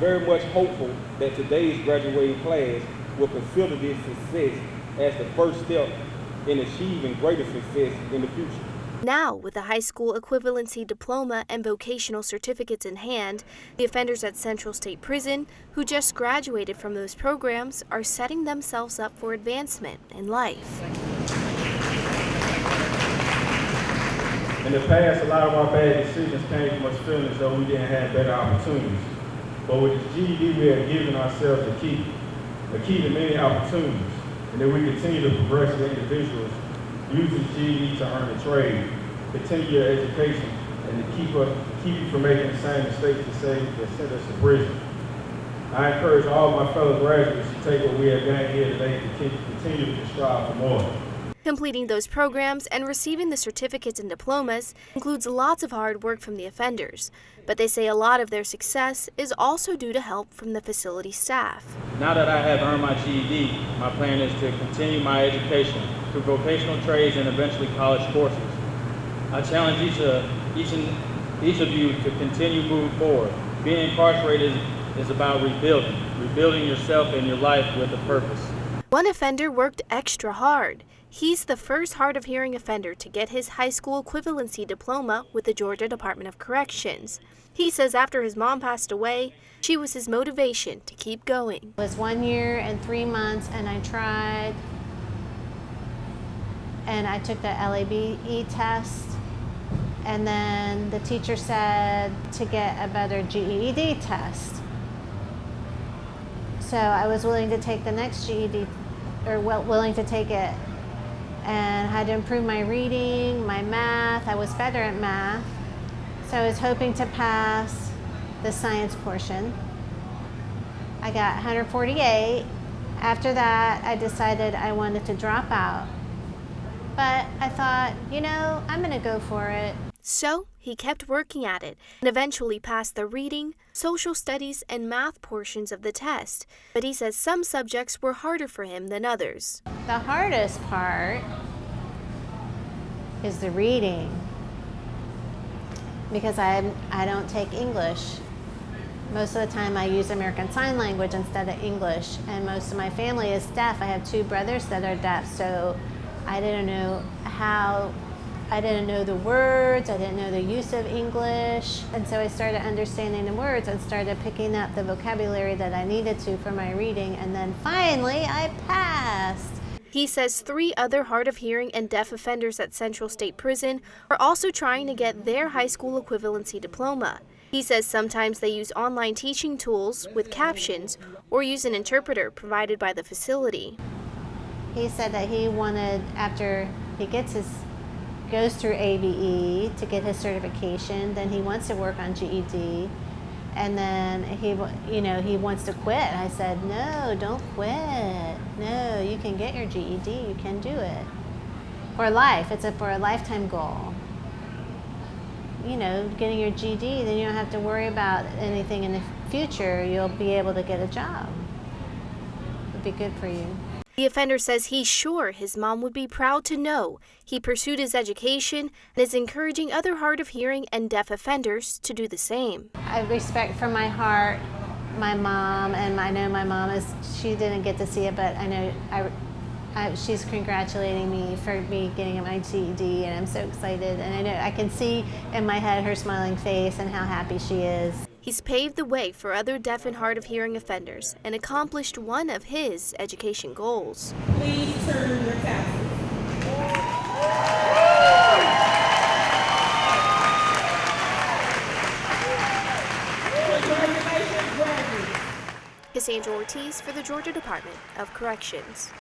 very much hopeful that today's graduating class will consider this success as the first step in achieving greater success in the future. Now, with a high school equivalency diploma and vocational certificates in hand, the offenders at Central State Prison who just graduated from those programs are setting themselves up for advancement in life. In the past, a lot of our bad decisions came from us feeling as though we didn't have better opportunities. But with the GED, we have given ourselves a key to many opportunities, and that we continue to progress as individuals, using GED to earn a trade, continue your education, and to keep you from making the same mistakes that sent us to prison. I encourage all of my fellow graduates to take what we have gained here today to continue to strive for more. Completing those programs and receiving the certificates and diplomas includes lots of hard work from the offenders, but they say a lot of their success is also due to help from the facility staff. Now that I have earned my GED, my plan is to continue my education through vocational trades and eventually college courses. I challenge each of you to continue moving forward. Being incarcerated is about rebuilding yourself and your life with a purpose. One offender worked extra hard. He's the first hard of hearing offender to get his high school equivalency diploma with the Georgia Department of Corrections. He says after his mom passed away, she was his motivation to keep going. It was 1 year and 3 months, and I tried, and I took the LABE test, and then the teacher said to get a better GED test. So I was willing to take the next GED, or willing to take it, and had to improve my reading, my math. I was better at math, so I was hoping to pass the science portion. I got 148. After that, I decided I wanted to drop out, but I thought, I'm gonna go for it. So he kept working at it and eventually passed the reading, social studies, and math portions of the test. But he says some subjects were harder for him than others. The hardest part is the reading, because I don't take English. Most of the time I use American Sign Language instead of English, and most of my family is deaf. I have 2 brothers that are deaf, so I didn't know the words, I didn't know the use of English, and so I started understanding the words and started picking up the vocabulary that I needed to for my reading, and then finally I passed. He says 3 other hard of hearing and deaf offenders at Central State Prison are also trying to get their high school equivalency diploma. He says sometimes they use online teaching tools with captions or use an interpreter provided by the facility. He said that he wanted, after he goes through ABE to get his certification, then he wants to work on GED, and then he wants to quit. I said, no, don't quit. No, you can get your GED, you can do it. For life, for a lifetime goal. Getting your GED, then you don't have to worry about anything in the future. You'll be able to get a job. It'll be good for you. The offender says he's sure his mom would be proud to know he pursued his education and is encouraging other hard of hearing and deaf offenders to do the same. I respect from my heart my mom, and I know my mom she didn't get to see it, but I know she's congratulating me for me getting my GED, and I'm so excited, and I know I can see in my head her smiling face and how happy she is. He's paved the way for other deaf and hard of hearing offenders and accomplished one of his education goals. Please turn your tassels. Cassandra Ortiz for the Georgia Department of Corrections.